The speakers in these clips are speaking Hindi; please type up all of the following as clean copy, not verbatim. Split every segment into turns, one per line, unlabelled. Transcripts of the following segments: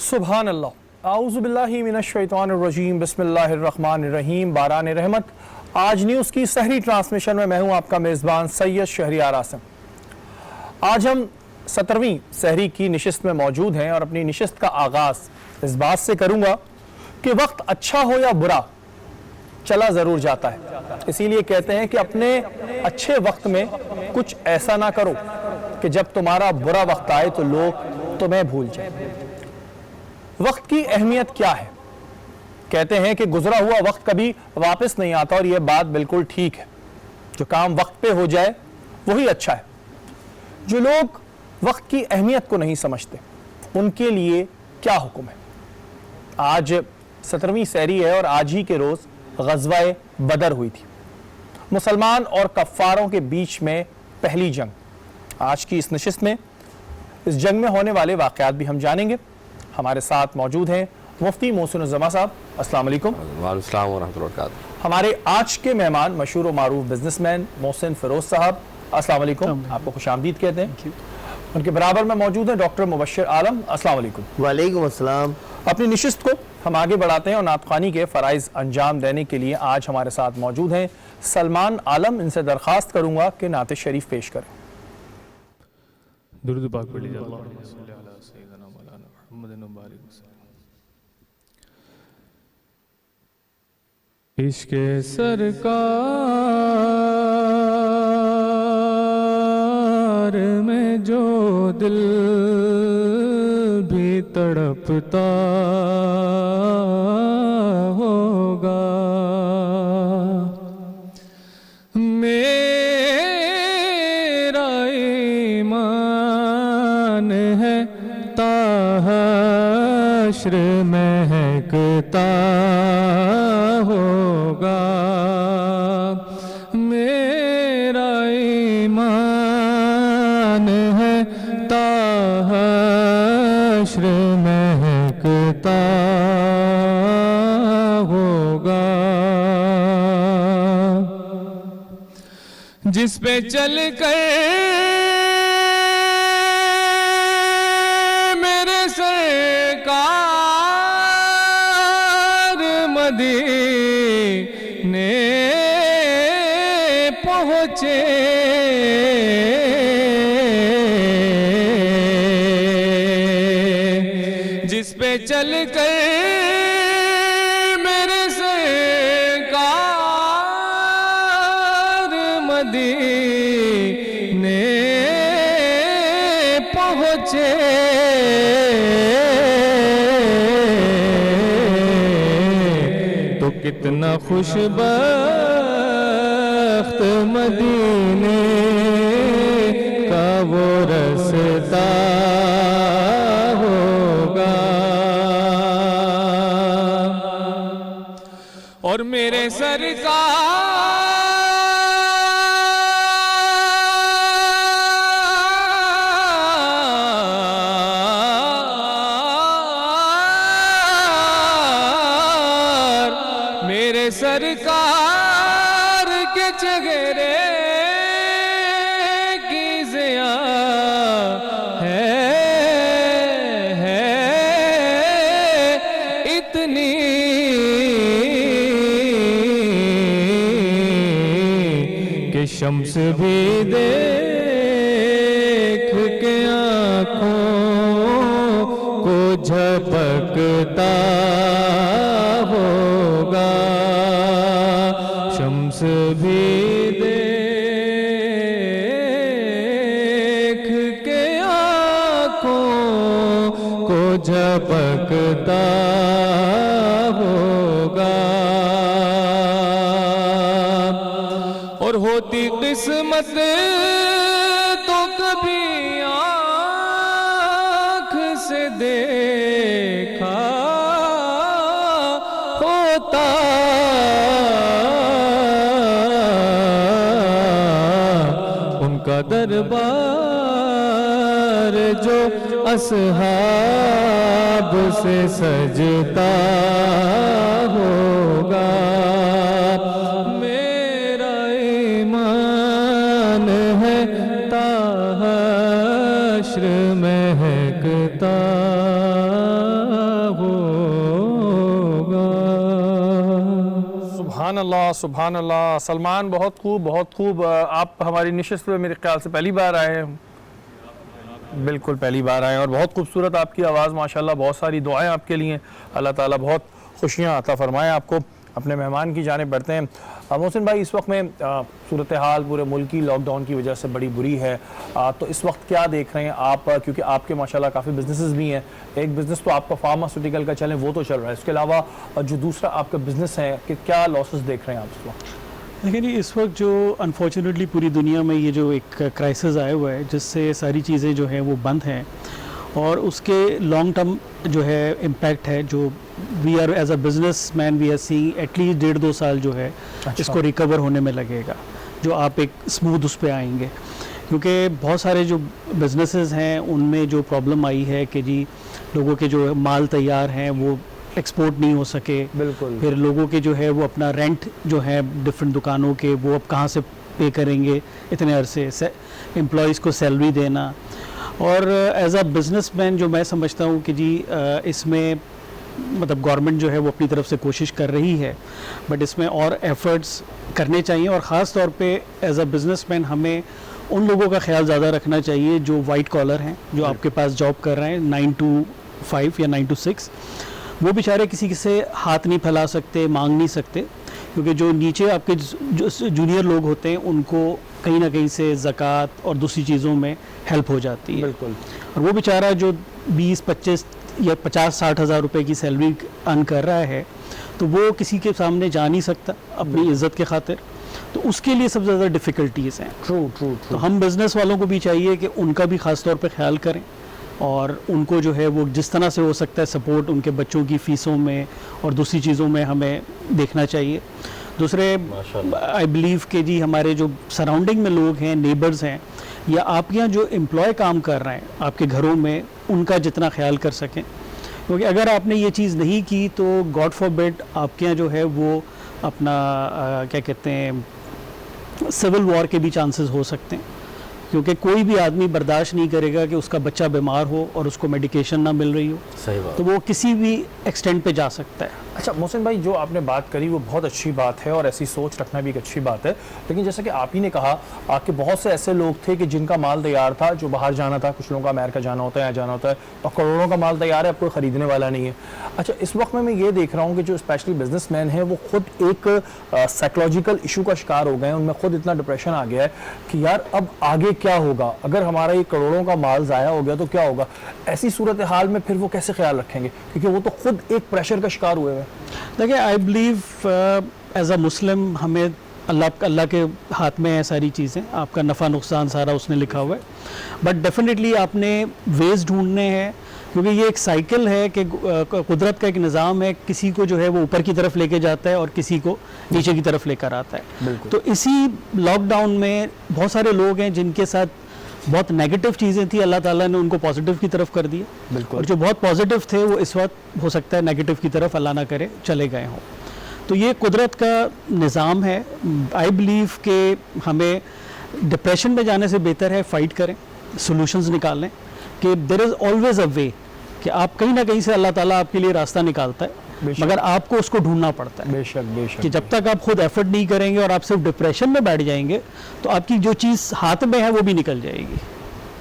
सुभान अल्लाह। आऊज़ु बिल्लाहि मिनश्शैतानिर्रजीम। बिस्मिल्लाहिर्रहमानिर्रहीम। बारान रहमत। आज न्यूज़ की सहरी ट्रांसमिशन में मैं हूं आपका मेज़बान सैयद शहरियार आसिम। आज हम 17वीं सहरी की निशिस्त में मौजूद हैं और अपनी निशिस्त का आगाज़ इस बात से करूंगा कि वक्त अच्छा हो या बुरा चला ज़रूर जाता है। इसीलिए कहते हैं कि अपने अच्छे वक्त में कुछ ऐसा ना करो कि जब तुम्हारा बुरा वक्त आए तो लोग तुम्हें भूल जाएं। वक्त की अहमियत क्या है? कहते हैं कि गुजरा हुआ वक्त कभी वापस नहीं आता और यह बात बिल्कुल ठीक है। जो काम वक्त पे हो जाए वही अच्छा है। जो लोग वक्त की अहमियत को नहीं समझते उनके लिए क्या हुक्म है? आज 17वीं सहरी है और आज ही के रोज ग़ज़वा-ए बदर हुई थी। मुसलमान और कफ़ारों के बीच में पहली जंग। आज की इस नशिस्त में इस जंग में होने वाले वाक़यात भी हम जानेंगे। हमारे साथ मौजूद हैं मुफ्ती मोहसिन उज़्ज़मा साहब। अस्सलाम वालेकुम।
वालेकुम अस्सलाम व रहमतुल्लाहि व बरकातुहू।
हमारे आज के मेहमान मशहूर व मारूफ बिजनेसमैन मोहसिन फ़िरोज़ साहब। अस्सलाम वालेकुम। आपको खुशामदीद कहते हैं। उनके बराबर में मौजूद हैं डॉक्टर मुबश्शिर आलम। अस्सलाम वालेकुम।
वालेकुम अस्सलाम।
अपनी निशिस्त को हम आगे बढ़ाते हैं और नातख़्वानी के फ़राइज़ अंजाम देने के लिए आज हमारे साथ मौजूद हैं सलमान आलम। इनसे दरख्वास्त करूँगा कि नात शरीफ पेश करें।
दुरूद पाक पढ़ लीजिए। अल्लाहुम्मा सल्लि अला सय्यिदिना मौलाना मुहम्मदिन व बारिक वसल्लम। इश्क़े सरकार में जो दिल भी तड़पता होगा मेरा ईमान है ताहश्र महकता होगा। मेरा ईमान है ताहश्र महकता होगा। जिस पे चल कर मेरे सरकार मदीने पहुँचे जिस पे चल कर मेरे सरकार मदीने पहुँचे तो कितना खुशबख्त मदीने का वो रास्ता होगा। और मेरे सरकार
चेहरे की ज़िया है इतनी कि शम्स भी देख के आँखों को झपकता होगा, शम्स भी देख के आँखों को झपकता होगा। और होती किस्मत तो कभी आँख से देखा होता, उनका दरबार जो असहाब से सजता होगा। मेरा ईमान है ताहश्र महकता होगा।
सुभान अल्लाह, सुभान अल्लाह। सलमान, बहुत खूब, बहुत खूब। आप हमारी नशिस्त पे मेरे ख्याल से पहली बार आए हैं। बिल्कुल पहली बार आए और बहुत खूबसूरत आपकी आवाज़ माशाल्लाह। बहुत सारी दुआएं आपके लिए, अल्लाह ताला बहुत खुशियाँ अता फरमाएं आपको। अपने मेहमान की जानिब बढ़ते हैं। मोहसिन भाई, इस वक्त में सूरत हाल पूरे मुल्क की लॉकडाउन की वजह से बड़ी बुरी है, तो इस वक्त क्या देख रहे हैं आप? क्योंकि आपके माशाल्लाह काफ़ी बिजनेसेस भी हैं। एक बिज़नेस तो आपका फार्मास्यूटिकल का चले, वो तो चल रहा है, इसके अलावा जो दूसरा आपका बिज़नेस है कि क्या लॉसेस देख रहे हैं आप इस वक्त?
देखिए जी, इस वक्त जो अनफॉर्चुनेटली पूरी दुनिया में ये जो एक क्राइसिस आया हुआ है, जिससे सारी चीज़ें जो हैं वो बंद हैं और उसके लॉन्ग टर्म जो है इम्पैक्ट है, जो we are as a business man we are seeing at least 1.5-2 साल जो है इसको रिकवर होने में लगेगा, जो आप एक स्मूथ उस पर आएंगे। क्योंकि बहुत सारे जो बिजनेसेस हैं उनमें जो प्रॉब्लम आई है कि जी लोगों के जो माल तैयार हैं वो एक्सपोर्ट नहीं हो सके।
बिल्कुल।
फिर लोगों के जो है वो अपना रेंट जो है डिफरेंट दुकानों के वो अब कहाँ से पे करेंगे, इतने अरसे से एम्प्लॉयज़ को सैलरी देना। और एज अ बिजनेसमैन जो मैं समझता हूँ कि जी इसमें मतलब गवर्नमेंट जो है वो अपनी तरफ से कोशिश कर रही है, बट इसमें और एफर्ट्स करने चाहिए। और ख़ास तौर पे एज अ बिजनेसमैन हमें उन लोगों का ख्याल ज़्यादा रखना चाहिए जो वाइट कॉलर हैं, जो आपके पास जॉब कर रहे हैं 9 to 5 या 9 to 6। वो बेचारे किसी से हाथ नहीं फैला सकते, मांग नहीं सकते, क्योंकि जो नीचे आपके जो जूनियर लोग होते हैं उनको कहीं ना कहीं से ज़कात और दूसरी चीज़ों में हेल्प हो जाती है।
बिल्कुल।
और वो बेचारा जो 20-25 या 50-60 हज़ार रुपये की सैलरी अर्न कर रहा है, तो वो किसी के सामने जा नहीं सकता अपनी इज़्ज़त के खातिर, तो उसके लिए सबसे ज़्यादा डिफ़िकल्टीज़ हैं।
ट्रू।
तो हम बिज़नेस वालों को भी चाहिए कि उनका भी ख़ास तौर पे ख्याल करें और उनको जो है वो जिस तरह से हो सकता है सपोर्ट उनके बच्चों की फ़ीसों में और दूसरी चीज़ों में हमें देखना चाहिए। दूसरे आई बिलीव कि जी हमारे जो सराउंडिंग में लोग हैं, नेबर्स हैं, या आपके यहाँ जो एम्प्लॉय काम कर रहे हैं आपके घरों में, उनका जितना ख्याल कर सकें। क्योंकि अगर आपने ये चीज़ नहीं की तो गॉड फॉरबिड आपके यहाँ जो है वो अपना क्या कहते हैं सिविल वॉर के भी चांसेस हो सकते हैं, क्योंकि कोई भी आदमी बर्दाश्त नहीं करेगा कि उसका बच्चा बीमार हो और उसको मेडिकेशन ना मिल रही हो।
सही बात।
तो वो किसी भी एक्सटेंट पे जा सकता है।
अच्छा मोहसिन भाई, जो आपने बात करी वो बहुत अच्छी बात है और ऐसी सोच रखना भी एक अच्छी बात है, लेकिन जैसा कि आप ही ने कहा कि बहुत से ऐसे लोग थे कि जिनका माल तैयार था, जो बाहर जाना था, कुछ लोगों का अमेरिका जाना होता है, यहाँ जाना होता है, और करोड़ों का माल तैयार है, अब कोई ख़रीदने वाला नहीं है। अच्छा, इस वक्त में मैं ये देख रहा हूँ कि जो स्पेशली बिजनेसमैन हैं वो खुद एक साइकोलॉजिकल इशू का शिकार हो गए हैं। उनमें खुद इतना डिप्रेशन आ गया है कि यार अब आगे क्या होगा, अगर हमारा ये करोड़ों का माल ज़ाया हो गया तो क्या होगा। ऐसी सूरत हाल में फिर वो कैसे ख्याल रखेंगे, क्योंकि वो तो खुद एक प्रेशर का शिकार हुए हैं।
देखिए, आई बिलीव एज अ मुस्लिम हमें अल्लाह के हाथ में है सारी चीज़ें, आपका नफ़ा नुकसान सारा उसने लिखा हुआ है, बट डेफिनेटली आपने वेज ढूंढने हैं, क्योंकि ये एक साइकिल है कि कुदरत का एक निज़ाम है, किसी को जो है वो ऊपर की तरफ लेके जाता है और किसी को नीचे की तरफ लेकर आता है। तो इसी लॉकडाउन में बहुत सारे लोग हैं जिनके साथ बहुत नेगेटिव चीज़ें थी, अल्लाह ताला ने उनको पॉजिटिव की तरफ कर दिया, और जो बहुत पॉजिटिव थे वो इस वक्त हो सकता है नेगेटिव की तरफ अल्लाह ना करे चले गए हों। तो ये कुदरत का निज़ाम है। आई बिलीव कि हमें डिप्रेशन में जाने से बेहतर है फाइट करें, सॉल्यूशंस निकालें, कि देयर इज़ ऑलवेज अ वे, कि आप कहीं ना कहीं से अल्लाह ताला आपके लिए रास्ता निकालता है,
बेशक।
मगर आपको उसको ढूंढना पड़ता है।
बेशक बेशक।
कि जब तक आप खुद एफर्ट नहीं करेंगे और आप सिर्फ डिप्रेशन में बैठ जाएंगे तो आपकी जो चीज़ हाथ में है वो भी निकल जाएगी।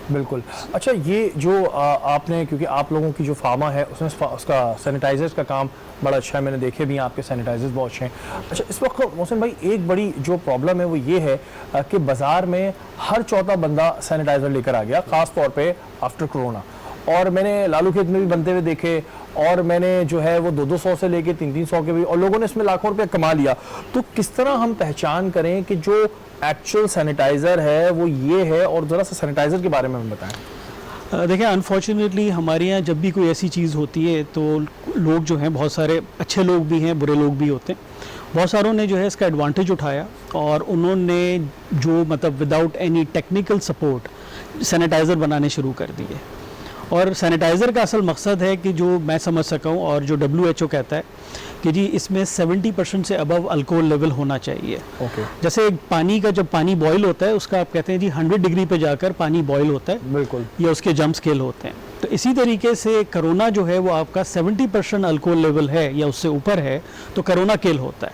बिल्कुल। अच्छा, ये जो आपने, क्योंकि आप लोगों की जो फार्मा है उसमें उसका सैनिटाइजर्स का काम बड़ा अच्छा है, मैंने देखे भी हैं आपके सैनिटाइजर्स बहुत अच्छे हैं। अच्छा, इस वक्त मोहसिन भाई एक बड़ी जो प्रॉब्लम है वो ये है कि बाज़ार में हर चौथा बंदा सैनिटाइज़र लेकर आ गया, ख़ास तौर पे आफ्टर कोरोना। और मैंने लालू खेत में भी बनते हुए देखे, और मैंने जो है वो 200 से लेके 300 के भी, और लोगों ने इसमें लाखों रुपए कमा लिया। तो किस तरह हम पहचान करें कि जो एक्चुअल सैनिटाइज़र है वो ये है, और ज़रा सा सैनिटाइज़र के बारे में हमें बताएं।
देखिए, अनफॉर्चुनेटली हमारे यहाँ जब भी कोई ऐसी चीज़ होती है तो लोग जो हैं, बहुत सारे अच्छे लोग भी हैं, बुरे लोग भी होते हैं। बहुत सारों ने जो है इसका एडवांटेज उठाया और उन्होंने जो मतलब without any technical support sanitiser बनाने शुरू कर दिए। और सैनिटाइज़र का असल मकसद है कि जो मैं समझ सका हूँ और जो WHO कहता है कि जी इसमें 70% से अबव अल्कोहल लेवल होना चाहिए। जैसे पानी का, जब पानी बॉयल होता है उसका आप कहते हैं जी 100 डिग्री पे जाकर पानी बॉयल होता है,
बिल्कुल,
या उसके जंप स्केल होते हैं। तो इसी तरीके से कोरोना जो है वो आपका 70% अल्कोहल लेवल है या उससे ऊपर है तो कोरोना किल होता है।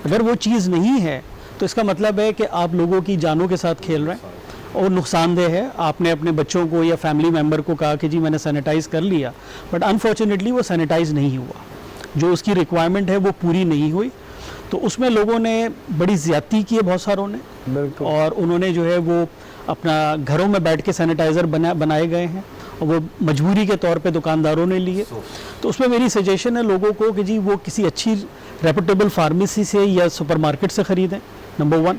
अगर वो चीज़ नहीं है तो इसका मतलब है कि आप लोगों की जानों के साथ खेल रहे हैं और नुकसानदेह है। आपने अपने बच्चों को या फैमिली मेम्बर को कहा कि जी मैंने सैनिटाइज़ कर लिया, बट अनफॉर्चुनेटली वो सैनिटाइज़ नहीं हुआ, जो उसकी रिक्वायरमेंट है वो पूरी नहीं हुई। तो उसमें लोगों ने बड़ी ज़्यादती की है, बहुत सारों ने,
बिल्कुल।
और उन्होंने जो है वो अपना घरों में बैठ के सैनिटाइज़र बनाए गए हैं और वो मजबूरी के तौर पे दुकानदारों ने लिए। तो उसमें मेरी सजेशन है लोगों को कि जी वो किसी अच्छी रेपुटेबल फार्मेसी से या सुपरमार्केट से ख़रीदें। नंबर 1,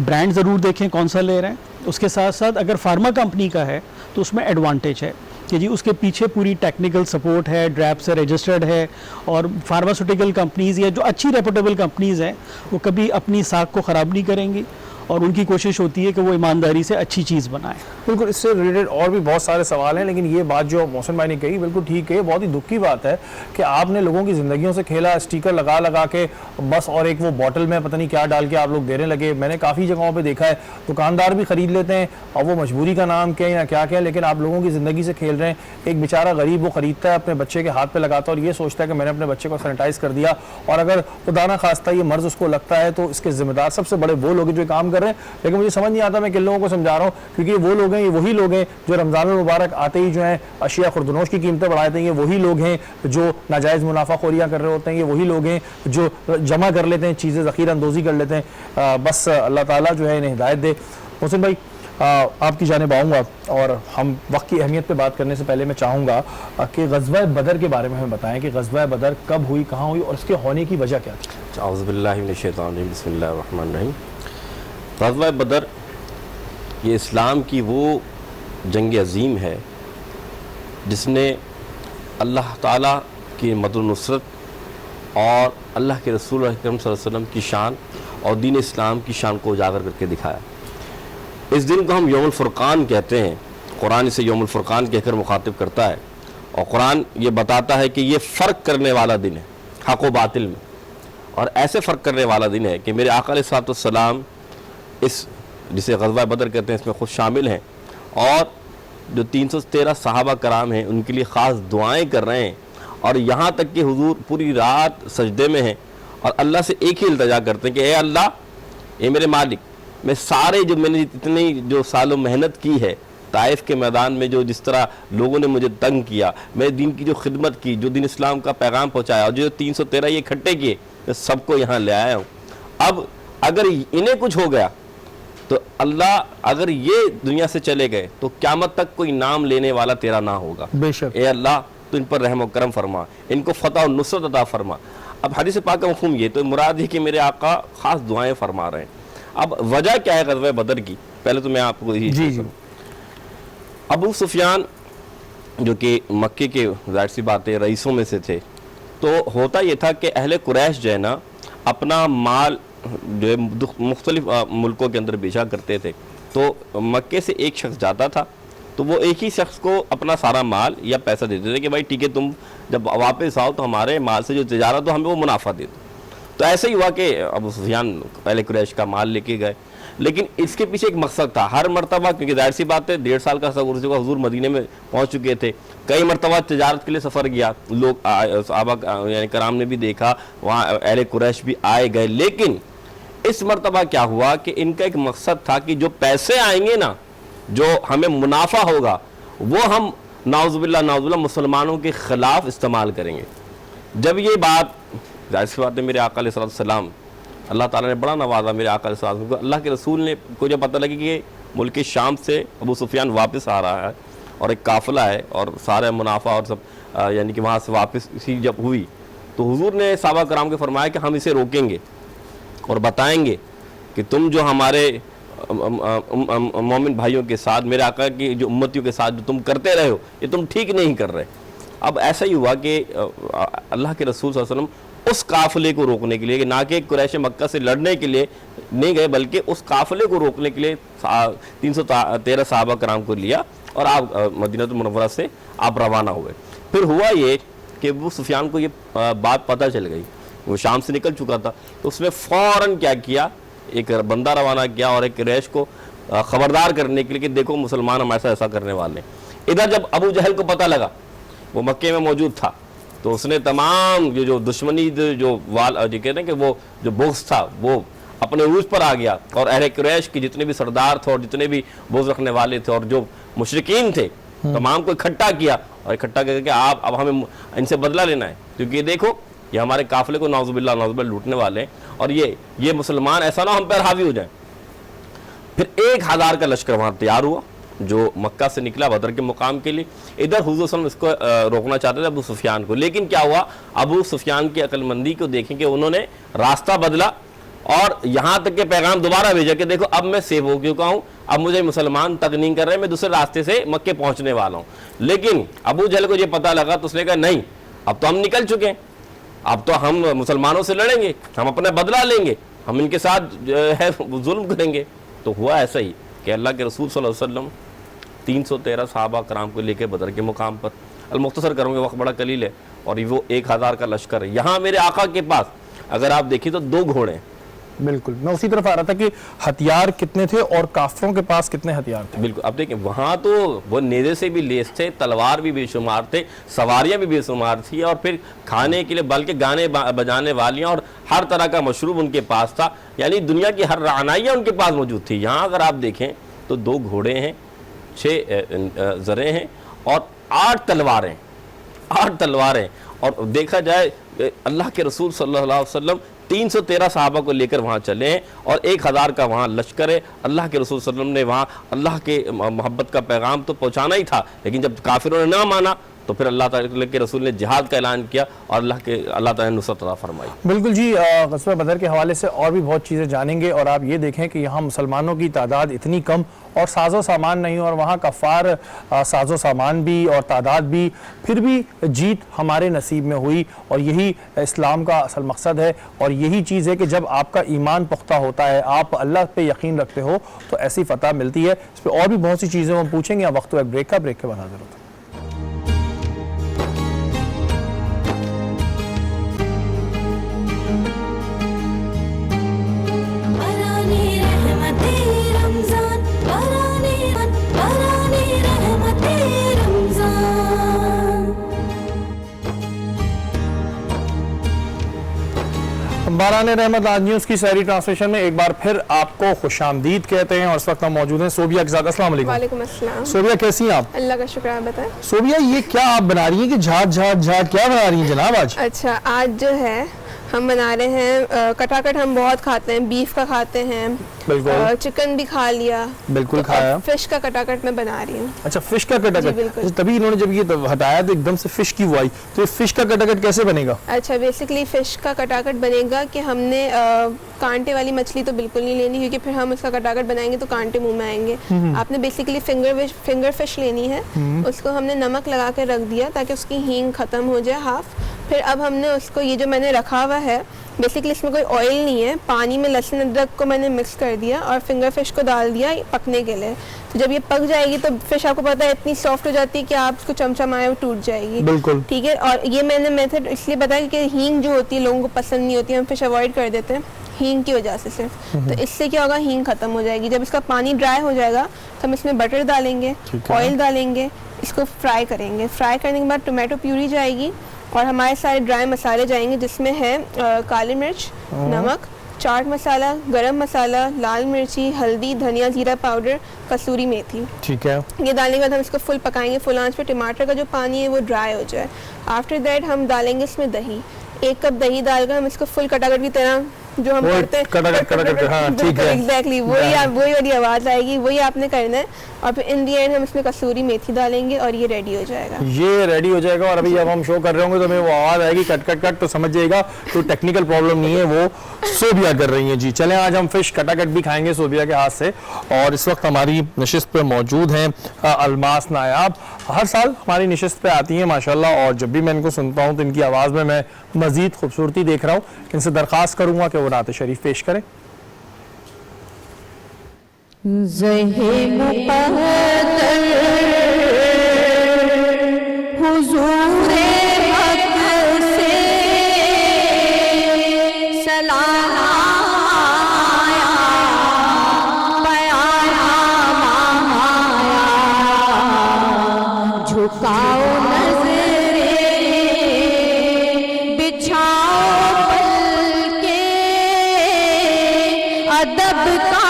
ब्रांड ज़रूर देखें कौन सा ले रहे हैं। उसके साथ साथ अगर फार्मा कंपनी का है तो उसमें एडवांटेज है कि जी उसके पीछे पूरी टेक्निकल सपोर्ट है, ड्रैप से रजिस्टर्ड है, और फार्मास्यूटिकल कंपनीज़ या जो अच्छी रेपुटेबल कंपनीज़ हैं वो कभी अपनी साख को ख़राब नहीं करेंगी और उनकी कोशिश होती है कि वो ईमानदारी से अच्छी चीज़ बनाएं।
बिल्कुल, इससे रिलेटेड और भी बहुत सारे सवाल हैं, लेकिन ये बात जो मोहसिन भाई ने कही बिल्कुल ठीक है। बहुत ही दुख की बात है कि आपने लोगों की ज़िंदगियों से खेला, स्टिकर लगा लगा के बस, और एक वो बॉटल में पता नहीं क्या डाल के आप लोग देने लगे। मैंने काफ़ी जगहों पे देखा है, दुकानदार भी ख़रीद लेते हैं और वो मजबूरी का नाम क्या है या क्या क्या, लेकिन आप लोगों की ज़िंदगी से खेल रहे हैं। एक बेचारा गरीब वो ख़रीदता है, अपने बच्चे के हाथ पर लगाता है और ये सोचता है कि मैंने अपने बच्चे को सैनिटाइज़ कर दिया, और अगर खुदा ना खास्ता ये मर्ज़ उसको लगता है तो इसके ज़िम्मेदार सबसे बड़े वो लोग जो काम कर रहे हैं। लेकिन मुझे समझ नहीं आता मैं किन लोगों को समझा रहा हूँ, क्योंकि ये वो लोग हैं, ये वही लोग हैं जो रमज़ान मुबारक आते ही जो है अशिया खुर्दनोश की कीमतें बढ़ाते हैं। ये वही लोग हैं जो नाजायज़ मुनाफाखोरियाँ कर रहे होते हैं। ये वही लोग हैं जो जमा कर लेते हैं चीज़ें, ज़ख़ीरा अंदोज़ी कर लेते हैं। बस अल्लाह ताला जो है इन्हें हिदायत दे। मोहसिन भाई, आपकी जानिब आऊँगा, और हम वक्त की अहमियत पे बात करने से पहले मैं चाहूँगा कि ग़ज़वा बदर के बारे में हमें बताएं कि ग़ज़वा बदर कब हुई, कहाँ हुई और उसके होने की वजह क्या थी।
औज़ु बिल्लाहि मिनश शैतानिर रजीम, बिस्मिल्लाहिर रहमानिर रहीम। ग़ज़वा बदर ये इस्लाम की वो जंग अज़ीम है जिसने अल्लाह ताला की मदद नुसरत और अल्लाह के रसूल अकरम सल्लल्लाहु अलैहि वसल्लम की शान और दीन इस्लाम की शान को उजागर करके दिखाया। इस दिन को हम यौमुल फ़ुरक़ान कहते हैं। कुरान इसे यौमुल फ़ुरक़ान कहकर मुखातिब करता है, और कुरान ये बताता है कि ये फ़र्क करने वाला दिन है हक़ व बातिल में, और ऐसे फ़र्क करने वाला दिन है कि मेरे आका अलैहिस्सलाम इस जिसे ग़ज़वा बदर कहते हैं इसमें खुद शामिल हैं, और जो 313 सहाबा कराम हैं उनके लिए ख़ास दुआएं कर रहे हैं, और यहाँ तक कि हुज़ूर पूरी रात सजदे में हैं और अल्लाह से एक ही इल्तिजा करते हैं कि ए अल्लाह, ए मेरे मालिक, मैं सारे जो मैंने इतनी जो सालों मेहनत की है ताइफ के मैदान में, जो जिस तरह लोगों ने मुझे तंग किया, मैं दीन की जो खिदमत की, जो दीन इस्लाम का पैगाम पहुँचाया, और जो 313 ये इकट्ठे किए, मैं सबको यहाँ ले आया हूँ। अब अगर इन्हें कुछ हो गया तो अल्लाह, अगर ये दुनिया से चले गए तो क़यामत तक कोई नाम लेने वाला तेरा ना होगा।
बेशक।
ए अल्लाह, तो इन पर रहम व करम फरमा, इनको फ़तह और नुसरत अता फरमा। अब हदीस पाक का मफ़हूम ये तो मुराद है कि मेरे आका ख़ास दुआएं फरमा रहे हैं। अब वजह क्या है ग़ज़वा बदर की, पहले तो मैं आपको जी। अबू सुफियान जो कि मक्के के ज़ाहिर सी बात है रईसों में से थे, तो होता ये था कि अहले कुरैश जो है ना अपना माल जो है मुख्तलिफ मुल्कों के अंदर बेचा करते थे। तो मक्के से एक शख्स जाता था तो वो एक ही शख्स को अपना सारा माल या पैसा देते थे कि भाई ठीक है, तुम जब वापस आओ तो हमारे माल से जो तिजारत हो हमें वो मुनाफा दे दो। तो ऐसे ही हुआ कि अबू सुफियान पहले कुरैश का माल लेके गए, लेकिन इसके पीछे एक मकसद था। हर मरतबा, क्योंकि जाहिर सी बात है 1.5 साल का सफ़र चुका, हुजूर मदीने में पहुंच चुके थे, कई मरतबा तजारत के लिए सफ़र किया, लोग सहाबा यानी कराम ने भी देखा, वहाँ अहले कुरैश भी आए गए, लेकिन इस मरतबा क्या हुआ कि इनका एक मकसद था कि जो पैसे आएंगे ना, जो हमें मुनाफा होगा, वो हम नाउज़ुबिल्लाह मुसलमानों के ख़िलाफ़ इस्तेमाल करेंगे। जब ये बात, जाहिर सी बात है मेरे आका अलैहिस्सलाम, अल्लाह ताला ने बड़ा नवाजा मेरे आका अलैहिस्सलाम को, अल्लाह के रसूल ने को जब पता लगी कि मुल्क शाम से अबू सुफियान वापस आ रहा है और एक काफ़िला है और सारा मुनाफा और सब यानी कि वहाँ से वापस जब हुई, तो हुजूर ने सहाबा कराम को फरमाया कि हम इसे रोकेंगे और बताएंगे कि तुम जो हमारे मोमिन भाइयों के साथ, मेरे आका की जो उम्मतियों के साथ जो तुम करते रहे हो, ये तुम ठीक नहीं कर रहे। अब ऐसा ही हुआ कि अल्लाह के रसूल सल्लल्लाहु अलैहि वसल्लम उस काफ़िले को रोकने के लिए, कि ना कि कुरैश मक्का से लड़ने के लिए नहीं गए, बल्कि उस काफ़िले को रोकने के लिए 313 सहाबा कराम को लिया और आप मदीनतुल मुनव्वरा से आप रवाना हुए। फिर हुआ ये कि अबू सुफियान को ये बात पता चल गई, वो शाम से निकल चुका था, तो उसने फ़ौरन क्या किया, एक बंदा रवाना किया और एक कुरैश को ख़बरदार करने के लिए कि देखो मुसलमान हमारे साथ ऐसा करने वाले। इधर जब अबू जहल को पता लगा, वो मक्के में मौजूद था, तो उसने तमाम जो दुश्मनी जो कहते हैं कि वो जो बोझ था वो अपने उरूज पर आ गया, और अहले कुरैश के जितने भी सरदार थे और जितने भी बोझ रखने वाले थे और जो मुशरिकीन थे, तमाम को इकट्ठा किया और इकट्ठा करके आप अब हमें इनसे बदला लेना है, क्योंकि ये देखो ये हमारे काफिले को नाउज़ुबिल्लाह लूटने वाले हैं, और ये मुसलमान ऐसा ना हम पर हावी हो जाए। फिर 1000 का लश्कर वहाँ तैयार हुआ जो मक्का से निकला बदर के मुकाम के लिए। इधर हुज़ूर सल्लल्लाहु अलैहि वसल्लम इसको रोकना चाहते थे अबू सुफियान को, लेकिन क्या हुआ, अबू सुफियान की अक्लमंदी को देखें कि उन्होंने रास्ता बदला और यहाँ तक के पैगाम दोबारा भेजा कि देखो अब मैं सेव हो चुका हूँ, अब मुझे मुसलमान तक नहीं कर रहे, मैं दूसरे रास्ते से मक्के पहुँचने वाला हूँ। लेकिन अबू जहल को ये पता लगा तो उसने कहा नहीं, अब तो हम निकल चुके हैं, अब तो हम मुसलमानों से लड़ेंगे, हम अपना बदला लेंगे, हम इनके साथ जो है जुल्म करेंगे। तो हुआ ऐसा ही कि अल्लाह के रसूल सल्लल्लाहु अलैहि वसल्लम 313 सहाबा कराम को लेकर बदर के मुकाम पर, अल-मुख्तसर करूँगे वक्त बड़ा कलील है, और वो 1000 का लश्कर है। यहाँ मेरे आका के पास अगर आप देखिए तो 2 घोड़े हैं।
बिल्कुल, मैं उसी तरफ आ रहा था कि हथियार कितने थे और काफिरों के पास कितने हथियार थे।
बिल्कुल, अब देखिए वहाँ तो वो नेज़े से भी लेस थे, तलवार भी बेशुमार थे, सवारियाँ भी बेशुमार थी, और फिर खाने के लिए बल्कि गाने बजाने वालियाँ और हर तरह का मशरूब उनके पास था, यानी दुनिया की हर रानाइयाँ उनके पास मौजूद थी। यहाँ अगर आप देखें तो 2 घोड़े हैं, 6 ज़रे हैं और 8 तलवारें, 8 तलवारें। और देखा जाए अल्लाह के रसूल सल्लल्लाहु अलैहि वसल्लम 313 सहाबा को लेकर वहाँ चले हैं और 1000 का वहाँ लश्कर है। अल्लाह के रसूल सल्लल्लाहु अलैहि वसल्लम ने वहाँ अल्लाह के मोहब्बत का पैगाम तो पहुँचाना ही था, लेकिन जब काफिरों ने ना माना तो फिर अल्लाह ताला के रसूल ने जिहाद का ऐलान किया और अल्लाह ताला ने नुसरत अता फरमाई।
बिल्कुल जी, ग़ज़वा बदर के हवाले से और भी बहुत चीज़ें जानेंगे। और आप ये देखें कि यहाँ मुसलमानों की तादाद इतनी कम और साजो सामान नहीं, और वहाँ कफ़ार साजो सामान भी और तादाद भी, फिर भी जीत हमारे नसीब में हुई। और यही इस्लाम का असल मकसद है, और यही चीज़ है कि जब आपका ईमान पुख्ता होता है, आप अल्लाह पे यकीन रखते हो, तो ऐसी फतह मिलती है। इस पर और भी बहुत सी चीज़ें हम पूछेंगे। अब वक्त एक ब्रेक का, ब्रेक के बाद हाज़िर होता है। बारान रहमत आज न्यूज़ की शहरी ट्रांसलेशन में एक बार फिर आपको खुशामदीद कहते हैं। और इस वक्त हम मौजूद हैं सोबिया के साथ। अस्सलाम वालेकुम।
वालेकुम अस्सलाम।
सोबिया कैसी हैं आप?
अल्लाह का शुक्र, आप बताएं।
सोबिया ये क्या आप बना रही हैं कि झाट झाट झाट क्या बना रही हैं जनाब आज?
अच्छा, आज जो है हम बना रहे हैं कटाकट। हम बहुत खाते हैं, बीफ का खाते हैं,
बिल्कुल,
चिकन भी खा लिया,
बिल्कुल खाया।
फिश का कटाकट मैं बना रही हूँ।
अच्छा, फिश का
जी,
कटाकट।
बिल्कुल।
तभी इन्होंने जब ये हटाया तो एकदम से फिश की वो आई, तो ये फिश का कटाकट कैसे बनेगा?
अच्छा, बेसिकली फिश का कटाकट बनेगा कि हमने कांटे वाली मछली तो बिल्कुल नहीं लेनी, क्योंकि फिर हम उसका कटाकट बनाएंगे तो कांटे मुंह में आएंगे। आपने बेसिकली फिंगर फिश लेनी है, उसको हमने नमक लगा के रख दिया ताकि उसकी हींग खत्म हो जाए हाफ। फिर अब हमने उसको, ये जो मैंने रखा हुआ है बेसिकली इसमें कोई ऑयल नहीं है, पानी में लहसुन अदरक को मैंने मिक्स कर दिया और फिंगर फिश को डाल दिया पकने के लिए। तो जब ये पक जाएगी तो फिश आपको पता है इतनी सॉफ्ट हो जाती है कि आप उसको चमचा मारे वो टूट जाएगी।
बिल्कुल
ठीक है। और ये मैंने मेथड इसलिए बताया कि हींग जो होती है लोगों को पसंद नहीं होती है, हम फिश अवॉइड कर देते हैं हींग की वजह से सिर्फ। तो इससे क्या होगा, हींग खत्म हो जाएगी। जब इसका पानी ड्राई हो जाएगा तो हम इसमें बटर डालेंगे, ऑयल डालेंगे, इसको फ्राई करेंगे। फ्राई करने के बाद टोमेटो प्यूरी जाएगी और हमारे सारे ड्राई मसाले जाएंगे जिसमें है काली मिर्च, नमक, चाट मसाला, गरम मसाला, लाल मिर्ची, हल्दी, धनिया, जीरा पाउडर, कसूरी मेथी।
ठीक है।
ये डालने के बाद हम इसको फुल पकाएंगे फुल आंच पे। टमाटर का जो पानी है वो ड्राई हो जाए। आफ्टर दैट हम डालेंगे इसमें दही, 1 कप दही डालकर हम इसको फुल कटाकट की तरह जो हम करते हैं
कटाकट, हाँ ठीक है,
एग्जैक्टली वही वाली आवाज़ आएगी, वही आपने करना है। और फिर इन दी एंड हम इसमें कसूरी मेथी डालेंगे और ये रेडी हो जाएगा।
ये रेडी हो जाएगा। और अभी जब हम शो कर रहे होंगे तो हमें वो आवाज़ आएगी कट कट कट, तो समझ जाइएगा तो टेक्निकल प्रॉब्लम नहीं है, वो सोबिया कर रही हैं जी। चलें आज हम फिश कटाकट भी खाएंगे सोबिया के हाथ से। और इस वक्त हमारी नशिस्त पे मौजूद हैं अलमास नायाब। हर साल हमारी नशिस्त पे आती हैं माशाल्लाह, और जब भी मैं इनको सुनता हूँ तो इनकी आवाज़ में मैं मज़ीद खूबसूरती देख रहा हूँ। इनसे दरख्वास्त करूँगा कि वो नात शरीफ पेश करें।
ज़हे मुक़द्दर हुज़ूरे हक़ से सलाम आया, बयान आया, झुकाओ नज़रें, बिछाओ पलके, अदब का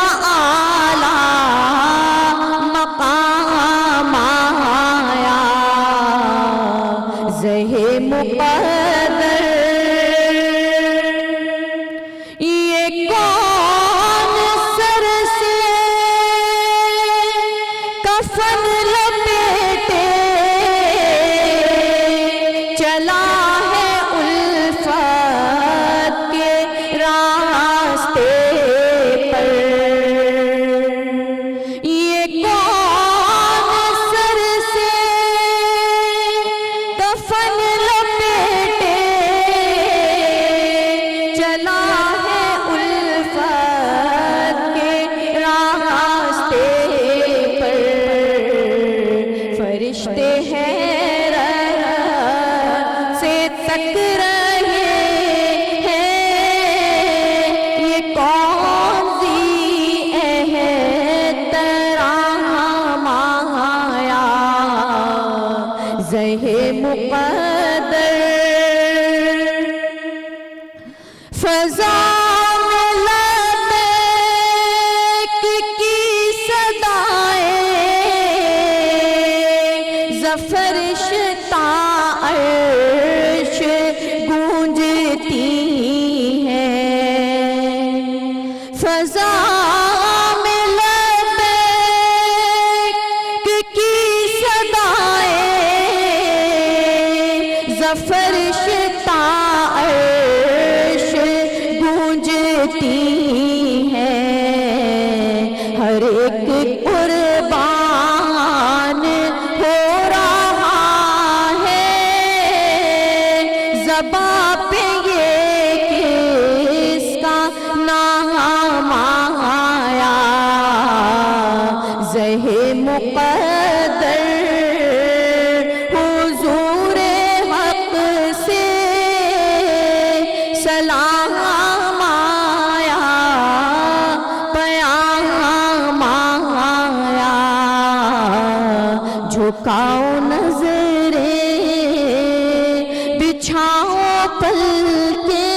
मुक़द्दर ये कौन सर से कफन लपेटे चला है उल्फत के रास्ते पर। ये कौन सर से कफन फरिश्ते हैं से तक रहे हैं, ये कौन सी एहतराम आया, ज़हे मुक़द्दर फ़ज़ा फरिश्ता अर्श गूंजती हैं, फ़ज़ा में लबैक की सदाएं ज़फ़रिश्ता अर्श गूंजती हैं। हर एक कुर्बान ज़बां पे ये किसका नाम आया, ज़हे मुक़द्दर हुज़ूरे हक़ से सलाम आया, प्याम आया, झुकाओ नज़रें, बिछाओ पलके,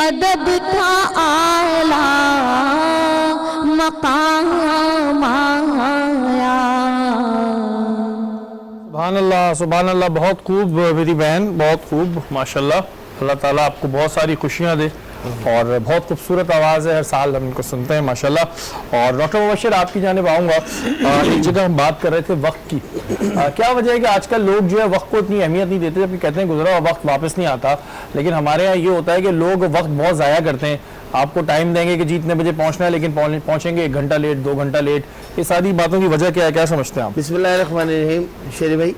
अदब का आला मकाम आया।
सुभान अल्लाह, बहुत खूब मेरी बहन, बहुत खूब माशाल्लाह। अल्लाह ताला आपको बहुत सारी खुशियाँ दे और बहुत खूबसूरत आवाज़ है, हर साल हम इनको सुनते हैं माशाल्लाह। और डॉक्टर मुबश्शिर आपकी जानिब आऊँगा। एक जगह हम बात कर रहे थे वक्त की, क्या वजह है कि आजकल लोग जो है वक्त को इतनी अहमियत नहीं देते, जबकि कहते हैं गुजरा हुआ वक्त वापस नहीं आता। लेकिन हमारे यहाँ ये होता है कि लोग वक्त बहुत ज़ाया करते हैं। आपको टाइम देंगे कि जी इतने बजे पहुँचना है, लेकिन पहुँचेंगे 1 घंटा लेट, 2 घंटा लेट। ये सारी बातों की वजह क्या है, क्या समझते हैं आप?
बिस्मिल्लाहिर्रहमानिर्रहीम। शेर भाई,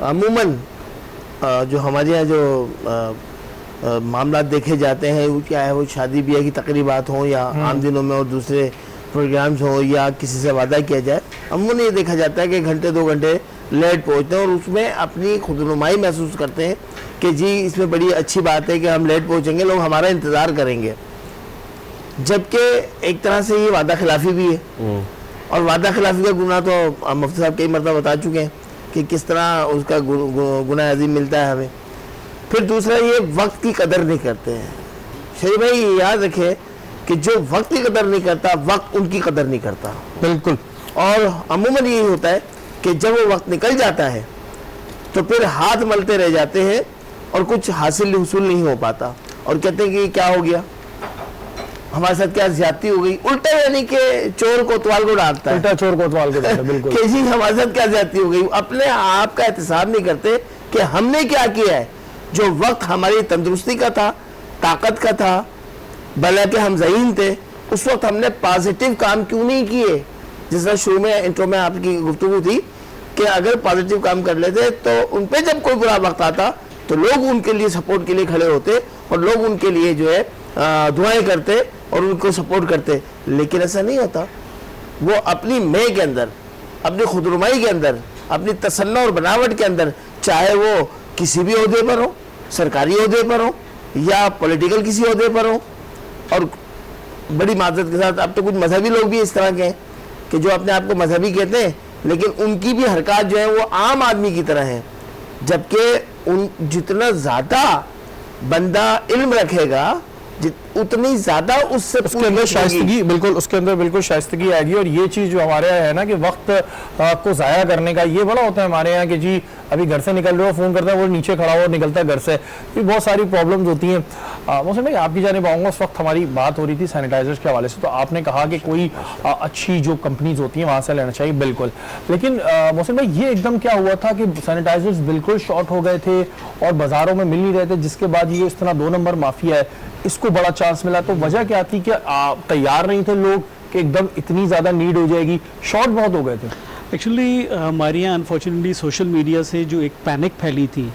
अमूमन जो हमारे यहाँ जो मामला देखे जाते हैं वो क्या है, वो शादी ब्याह की तकरीबात हों या आम दिनों में और दूसरे प्रोग्राम्स हों या किसी से वादा किया जाए, अमूमन ये देखा जाता है कि घंटे 2 घंटे लेट पहुँचते हैं और उसमें अपनी खुदनुमाई महसूस करते हैं कि जी इसमें बड़ी अच्छी बात है कि हम लेट पहुँचेंगे, लोग हमारा इंतज़ार करेंगे। जबकि एक तरह से ये वादा खिलाफ़ी भी है और वादा खिलाफ़ी का गुनाह तो मुफ्ती साहब कई मरतबा बता चुके हैं कि किस तरह उसका गुनाह अज़ीम मिलता है हमें। फिर दूसरा, ये वक्त की कदर नहीं करते हैं। शरीफ भाई ये याद रखें कि जो वक्त की कदर नहीं करता, वक्त उनकी कदर नहीं करता।
बिल्कुल।
और अमूमन यही होता है कि जब वो वक्त निकल जाता है तो फिर हाथ मलते रह जाते हैं और कुछ हासिल हुसूल नहीं हो पाता और कहते हैं कि क्या हो गया, हमारे साथ क्या ज्यादती हो गई। उल्टा यानी कि चोर कोतवाल को डांटता है,
उल्टा चोर कोतवाल को डांटता है, बिल्कुल।
कि जी हमारे साथ क्या ज्यादती हो गई। अपने आप का एहतसाब नहीं करते कि हमने क्या किया है। जो वक्त हमारी तंदुरुस्ती का था, ताकत का था, भले कि हम ज़हीन थे, उस वक्त हमने पॉजिटिव काम क्यों नहीं किए। जिस तरह शुरू में इंट्रो में आपकी गुफ्तगू थी कि अगर पॉजिटिव काम कर लेते तो उन पे जब कोई बुरा वक्त आता तो लोग उनके लिए सपोर्ट के लिए खड़े होते और लोग उनके लिए जो है दुआएं करते और उनको सपोर्ट करते। लेकिन ऐसा नहीं होता। वो अपनी मैं के अंदर, अपनी खुदनुमाई के अंदर, अपनी तसन्ना और बनावट के अंदर, चाहे वो किसी भी ओहदे पर हो, सरकारी ओहदे पर हो या पॉलिटिकल किसी ओहदे पर हो, और बड़ी माजरत के साथ अब तो कुछ मजहबी लोग भी इस तरह के हैं कि जो अपने आप को मजहबी कहते हैं लेकिन उनकी भी हरकत जो है वो आम आदमी की तरह है। जबकि उन जितना ज़्यादा बंदा इल्म रखेगा उतनी ज़्यादा उससे
उसके अंदर शाइस्तगी, बिल्कुल उसके अंदर बिल्कुल शाइस्तगी आएगी। और ये चीज़ जो हमारे यहाँ है ना कि वक्त को ज़ाया करने का ये बड़ा होता है हमारे यहाँ कि जी अभी घर से निकल रहे हो, फ़ोन करता है, वो नीचे खड़ा हो निकलता है घर से। ये बहुत सारी प्रॉब्लम्स होती हैं। मौसम भाई आपकी जानिब आऊँगा। उस वक्त हमारी बात हो रही थी सैनिटाइजर्स के हवाले से, तो आपने कहा कि कोई अच्छी जो कंपनीज होती हैं वहाँ से लेना चाहिए, बिल्कुल। लेकिन मौसम भाई ये एकदम क्या हुआ था कि सैनिटाइजर्स बिल्कुल शॉर्ट हो गए थे और बाज़ारों में मिल नहीं रहे थे, जिसके बाद ये इस तरह 2 नंबर माफिया है इसको बड़ा चांस मिला। तो वजह क्या थी कि तैयार नहीं थे लोग कि एकदम इतनी ज़्यादा नीड हो जाएगी, शॉर्ट बहुत हो गए थे।
एक्चुअली हमारे यहाँ अनफॉर्चुनेटली सोशल मीडिया से जो एक पैनिक फैली थी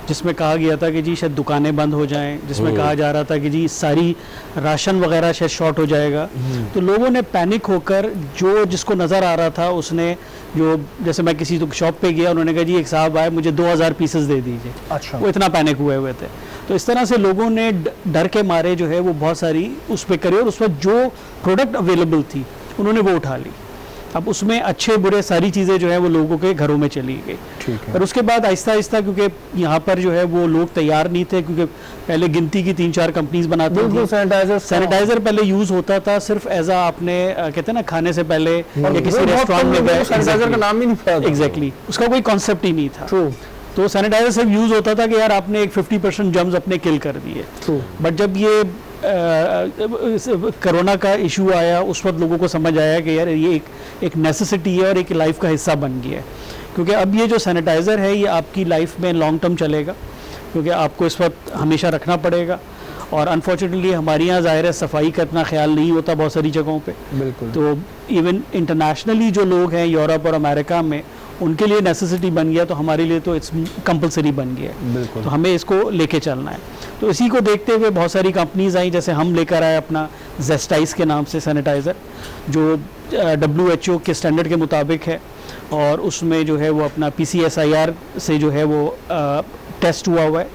जिसमें कहा गया था कि जी शायद दुकानें बंद हो जाएं, जिसमें कहा जा रहा था कि जी सारी राशन वगैरह शायद शॉर्ट हो जाएगा, तो लोगों ने पैनिक होकर जो जिसको नज़र आ रहा था उसने जो, जैसे मैं किसी शॉप पे गया, उन्होंने कहा जी एक साहब आए मुझे 2000 पीसेस दे दीजिए।
अच्छा।
वो इतना पैनिक हुए थे। तो इस तरह से लोगों ने डर के मारे जो है वो बहुत सारी उस पर करी और उस पर जो प्रोडक्ट अवेलेबल थी उन्होंने वो उठा ली। अब उसमें अच्छे बुरे सारी चीज़ें जो है वो लोगों के घरों में चली गई।
ठीक है।
पर उसके बाद आहिस्ता आहिस्ता, क्योंकि यहाँ पर जो है वो लोग तैयार नहीं थे, क्योंकि पहले गिनती की 3-4 कंपनीज बनाती थी। सैनिटाइजर पहले यूज होता था सिर्फ एज आपने कहते हैं ना खाने से पहले या किसी रेस्टोरेंट में गए,
सैनिटाइजर का नाम ही नहीं पता।
एग्जैक्टली, उसका कोई कॉन्सेप्ट ही नहीं था। तो सैनिटाइजर सिर्फ यूज होता था कि यार आपने एक 50% जर्म्स अपने किल कर दिए। बट जब ये कोरोना का इशू आया उस वक्त लोगों को समझ आया कि यार ये एक नेसेसिटी है और एक लाइफ का हिस्सा बन गया है, क्योंकि अब ये जो सैनिटाइज़र है ये आपकी लाइफ में लॉन्ग टर्म चलेगा, क्योंकि आपको इस वक्त हमेशा रखना पड़ेगा। और अनफॉर्चुनेटली हमारे यहाँ ज़ाहिर है सफाई का इतना ख्याल नहीं होता बहुत सारी जगहों पे।
बिल्कुल।
तो इवन इंटरनेशनली जो लोग हैं यूरोप और अमेरिका में, उनके लिए नेसेसिटी बन गया, तो हमारे लिए तो इट्स कंपलसरी बन गया।
बिल्कुल।
तो हमें इसको लेके चलना है। तो इसी को देखते हुए बहुत सारी कंपनीज आई, जैसे हम लेकर आए अपना जेस्टाइस के नाम से सैनिटाइज़र, जो WHO के स्टैंडर्ड के मुताबिक है और उसमें जो है वो अपना PCSIR से जो है वो टेस्ट हुआ है।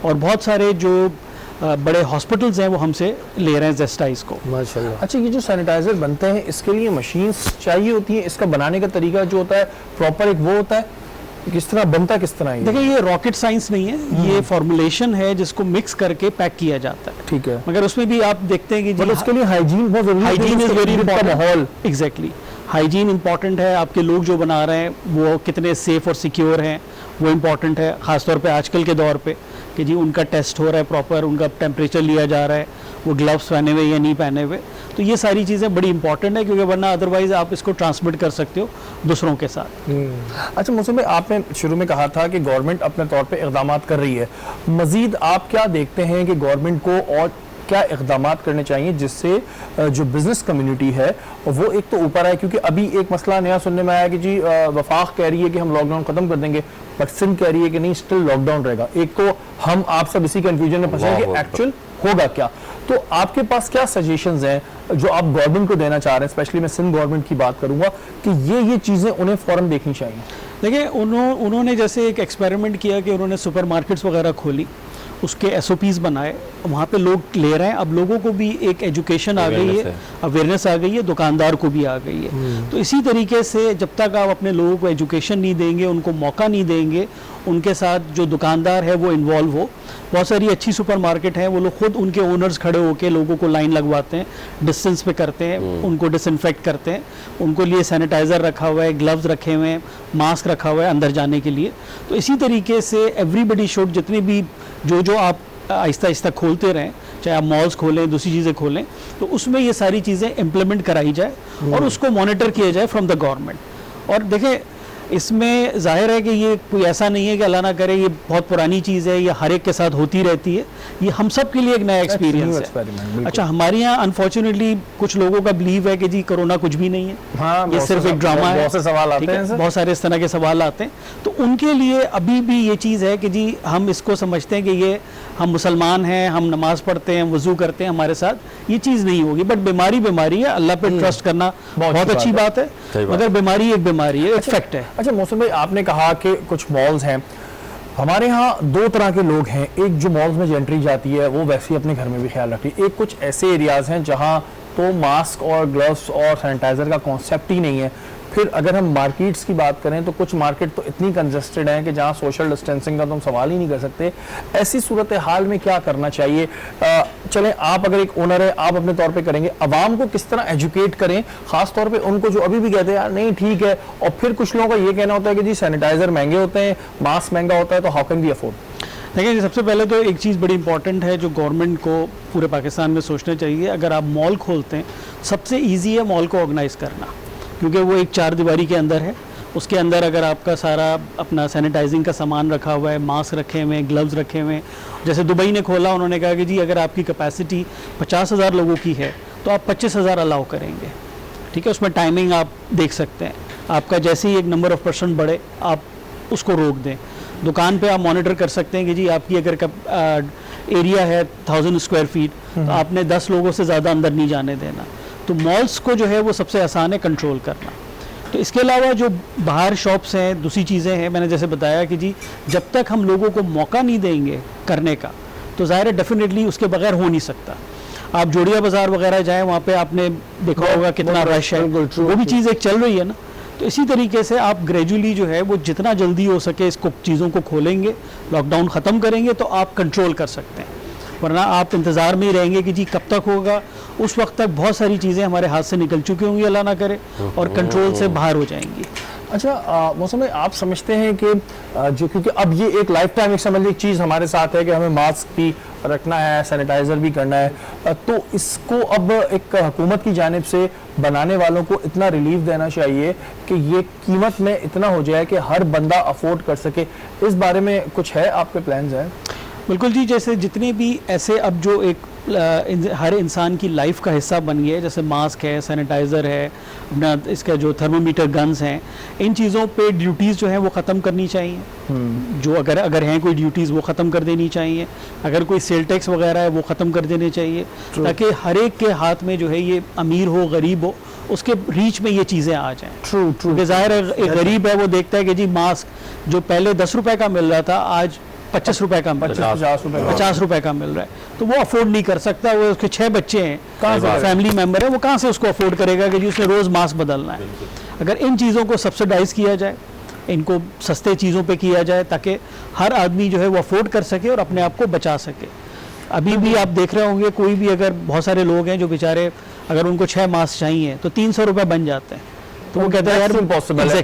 और बहुत सारे जो बड़े हॉस्पिटल्स हैं वो हमसे ले रहे हैं जेस्टाइस को।
माशाल्लाह। अच्छा, ये जो सैनिटाइजर बनते हैं इसके लिए मशीन्स चाहिए होती हैं, इसका बनाने का तरीका जो होता है प्रॉपर एक वो होता है, किस तरह बनता है, किस तरह?
देखिए ये रॉकेट साइंस नहीं है, ये फॉर्मुलेशन है जिसको मिक्स करके पैक किया जाता है।
ठीक है।
मगर उसमें भी आप देखते हैं कि
उसके लिए हाइजीन बहुत जरूरी है।
Hygiene is very important.
माहौल,
एग्जैक्टली, हाइजीन इंपॉर्टेंट है। आपके लोग जो बना रहे हैं वो कितने सेफ और सिक्योर हैं वो इम्पॉर्टेंट है, ख़ासतौर पे आजकल के दौर पे कि जी उनका टेस्ट हो रहा है प्रॉपर, उनका टेम्परेचर लिया जा रहा है, वो ग्लव्स पहने हुए या नहीं पहने हुए। तो ये सारी चीज़ें बड़ी इंपॉर्टेंट है, क्योंकि वरना अदरवाइज़ आप इसको ट्रांसमिट कर सकते हो दूसरों के साथ।
अच्छा मौसम भाई, आपने शुरू में कहा था कि गवर्नमेंट अपने तौर पे इक़दाम कर रही है, मज़ीद आप क्या देखते हैं कि गवर्नमेंट को और क्या इक़दाम करने चाहिए जिससे जो बिज़नेस कम्युनिटी है वो एक तो ऊपर आए? क्योंकि अभी एक मसला नया सुनने में आया कि जी वफाक कह रही है कि हम लॉकडाउन ख़त्म कर देंगे, बट सिंध कह रही है कि नहीं, स्टिल लॉकडाउन रहेगा। एक तो हम आप सब इसी कंफ्यूजन में फंसे हैं कि एक्चुअल होगा क्या। तो आपके पास क्या सजेशंस हैं जो आप गवर्नमेंट को देना चाह रहे हैं, स्पेशली मैं सिंध गवर्नमेंट की बात करूंगा कि ये चीजें उन्हें फौरन देखनी चाहिए?
देखिए, उन्होंने जैसे एक एक्सपेरिमेंट किया कि उन्होंने सुपरमार्केट्स वगैरह खोली, उसके SOPs बनाए, वहाँ पे लोग ले रहे हैं। अब लोगों को भी एक एजुकेशन आ गई है, अवेयरनेस आ गई है, दुकानदार को भी आ गई है। तो इसी तरीके से जब तक आप अपने लोगों को एजुकेशन नहीं देंगे, उनको मौका नहीं देंगे, उनके साथ जो दुकानदार है वो इन्वॉल्व हो। बहुत सारी अच्छी सुपरमार्केट हैं, वो लोग खुद उनके ओनर्स खड़े होकर लोगों को लाइन लगवाते हैं, डिस्टेंस पे करते हैं, उनको डिसइंफेक्ट करते हैं, उनको लिए सैनिटाइज़र रखा हुआ है, ग्लव्स रखे हुए हैं, मास्क रखा हुआ है अंदर जाने के लिए। तो इसी तरीके से एवरीबडी शुड, जितने भी जो आप आहिस्ता आहिस्ता खोलते रहें, चाहे आप मॉल्स खोलें, दूसरी चीज़ें खोलें, तो उसमें ये सारी चीज़ें इम्प्लीमेंट कराई जाए और उसको मॉनिटर किया जाए फ्रॉम द गवर्नमेंट। और देखें, इसमें जाहिर है कि ये कोई ऐसा नहीं है कि अल्लाह ना करे ये बहुत पुरानी चीज़ है, ये हर एक के साथ होती रहती है, ये हम सब के लिए एक नया एक्सपीरियंस है। अच्छा, हमारे यहाँ अनफॉर्चुनेटली कुछ लोगों का बिलीव है कि जी कोरोना कुछ भी नहीं है,
हाँ,
ये सिर्फ एक ड्रामा है।
बहुत से सवाल आते हैं,
बहुत सारे इस तरह के सवाल आते हैं। तो उनके लिए अभी भी ये चीज़ है कि जी हम इसको समझते हैं कि ये हम मुसलमान हैं, हम नमाज पढ़ते हैं, वज़ू करते हैं, हमारे साथ ये चीज़ नहीं होगी। बट बीमारी है, अल्लाह पे ट्रस्ट करना बहुत अच्छी बात है, मगर बीमारी एक बीमारी है, एक फैक्ट है।
अच्छा मौसम भाई, आपने कहा कि कुछ मॉल्स हैं, हमारे यहाँ दो तरह के लोग हैं। एक जो मॉल्स में एंट्री जाती है वो वैसे ही अपने घर में भी ख्याल रखती है। एक कुछ ऐसे एरियाज हैं जहाँ तो मास्क और ग्लव्स और सैनिटाइजर का कॉन्सेप्ट ही नहीं है। फिर अगर हम मार्केट्स की बात करें तो कुछ मार्केट तो इतनी कंजस्टेड हैं कि जहाँ सोशल डिस्टेंसिंग का तो हम सवाल ही नहीं कर सकते। ऐसी सूरत हाल में क्या करना चाहिए? चलें, आप अगर एक ओनर है, आप अपने तौर पे करेंगे, अवाम को किस तरह एजुकेट करें, खास तौर पे उनको जो अभी भी कहते हैं यार नहीं ठीक है, और फिर कुछ लोगों का ये कहना होता है कि जी सैनिटाइजर महंगे होते हैं, मास्क महंगा होता है, तो हाउ कैन वी अफोर्ड?
देखिए, सबसे पहले तो एक चीज़ बड़ी इंपॉर्टेंट है जो गवर्नमेंट को पूरे पाकिस्तान में सोचना चाहिए। अगर आप मॉल खोलते हैं, सबसे ईजी है मॉल को ऑर्गेनाइज़ करना, क्योंकि वो एक चार दीवारी के अंदर है। उसके अंदर अगर आपका सारा अपना सैनिटाइजिंग का सामान रखा हुआ है, मास्क रखे हुए हैं, ग्लव्स रखे हुए हैं। जैसे दुबई ने खोला, उन्होंने कहा कि जी अगर आपकी कैपेसिटी 50,000 लोगों की है तो आप 25,000 अलाउ करेंगे, ठीक है। उसमें टाइमिंग आप देख सकते हैं, आपका जैसे ही एक नंबर ऑफ़ पर्सन बढ़े आप उसको रोक दें। दुकान पे आप मॉनिटर कर सकते हैं कि जी आपकी अगर एरिया है 1000 स्क्वायर फीट, तो आपने 10 लोगों से ज़्यादा अंदर नहीं जाने देना। तो मॉल्स को जो है वो सबसे आसान है कंट्रोल करना। तो इसके अलावा जो बाहर शॉप्स हैं, दूसरी चीज़ें हैं, मैंने जैसे बताया कि जी जब तक हम लोगों को मौका नहीं देंगे करने का, तो ज़ाहिर है डेफिनेटली उसके बगैर हो नहीं सकता। आप जोड़िया बाज़ार वगैरह जाएँ, वहाँ पे आपने देखा होगा कितना रश है, वो भी चीज़ एक चल रही है ना। तो इसी तरीके से आप ग्रेजुअली जो है वो जितना जल्दी हो सके इसको चीज़ों को खोलेंगे, लॉकडाउन ख़त्म करेंगे, तो आप कंट्रोल कर सकते हैं। वरना आप इंतज़ार में ही रहेंगे कि जी कब तक होगा। उस वक्त तक बहुत सारी चीज़ें हमारे हाथ से निकल चुकी होंगी, अल्लाह ना करे, और कंट्रोल से बाहर हो जाएंगी।
अच्छा मौसम भाई, आप समझते हैं कि जो, क्योंकि अब ये एक लाइफ टाइम एक समझ लीजिए चीज़ हमारे साथ है कि हमें मास्क भी रखना है, सैनिटाइज़र भी करना है, तो इसको अब एक हुकूमत की जानिब से बनाने वालों को इतना रिलीफ देना चाहिए कि ये कीमत में इतना हो जाए कि हर बंदा अफोर्ड कर सके। इस बारे में कुछ है आपके प्लान्स हैं?
बिल्कुल जी, जैसे जितने भी ऐसे अब जो एक हर इंसान की लाइफ का हिस्सा बन गया है, जैसे मास्क है, सैनिटाइज़र है, अपना इसका जो थर्मोमीटर गन्स हैं, इन चीज़ों पे ड्यूटीज़ जो हैं वो ख़त्म करनी चाहिए। जो अगर हैं कोई ड्यूटीज़ वो ख़त्म कर देनी चाहिए। अगर कोई सेल टैक्स वगैरह है वो ख़त्म कर देने चाहिए, ताकि हर एक के हाथ में जो है ये अमीर हो गरीब हो उसके रीच में ये चीज़ें आ जाएँ। क्योंकि ज़ाहिर है एक गरीब है वो देखता है कि जी मास्क जो पहले 10 रुपये का मिल रहा था आज 25 रुपये का, 50 रुपये का मिल रहा है, तो वो अफोर्ड नहीं कर सकता। वो उसके 6 बच्चे हैं, कहाँ से फैमिली मेम्बर है, वो कहाँ से उसको अफोर्ड करेगा कि जी उसने रोज़ मास्क बदलना है। अगर इन चीज़ों को सब्सिडाइज़ किया जाए, इनको सस्ते चीज़ों पे किया जाए, ताकि हर आदमी जो है वो अफोर्ड कर सके और अपने आप को बचा सके। अभी भी आप देख रहे होंगे, कोई भी अगर बहुत सारे लोग हैं जो बेचारे अगर उनको 6 मास्क चाहिए तो 300 रुपये बन जाते हैं, तो वो कहते हैं यार इम्पॉसिबल है।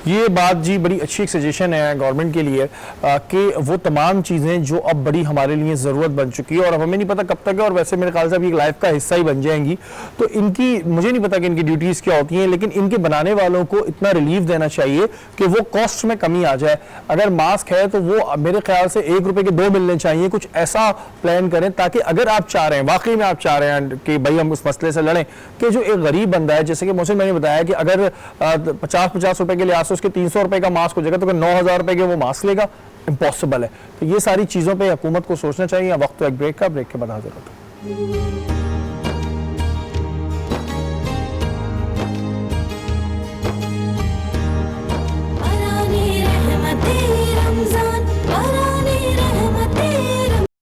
ये बात जी बड़ी अच्छी एक सजेशन है गवर्नमेंट के लिए कि वो तमाम चीज़ें जो अब बड़ी हमारे लिए ज़रूरत बन चुकी है और अब हमें नहीं पता कब तक है, और वैसे मेरे ख्याल से अभी एक लाइफ का हिस्सा ही बन जाएंगी, तो इनकी मुझे नहीं पता कि इनकी ड्यूटीज़ क्या होती हैं, लेकिन इनके बनाने वालों को इतना रिलीफ देना चाहिए कि वो कॉस्ट में कमी आ जाए। अगर मास्क है तो वो मेरे ख्याल से 1 रुपये के 2 मिलने चाहिए, कुछ ऐसा प्लान करें ताकि अगर आप चाह रहे हैं, वाकई में आप चाह रहे हैं कि भाई हम उस मसले से लड़ें, कि जो एक गरीब बंदा है, जैसे कि मोहसिन मैंने बताया कि अगर 50-50 रुपए के लिहाज से से उसके 300 रुपए का मास्क हो जाएगा तो 9,000 रुपए के वो मास्क लेगा? इम्पॉसिबल है। तो ये सारी चीज़ों पे हुकूमत को सोचना चाहिए। वक्त तो एक ब्रेक का, ब्रेक के बाद हाजिर होता है।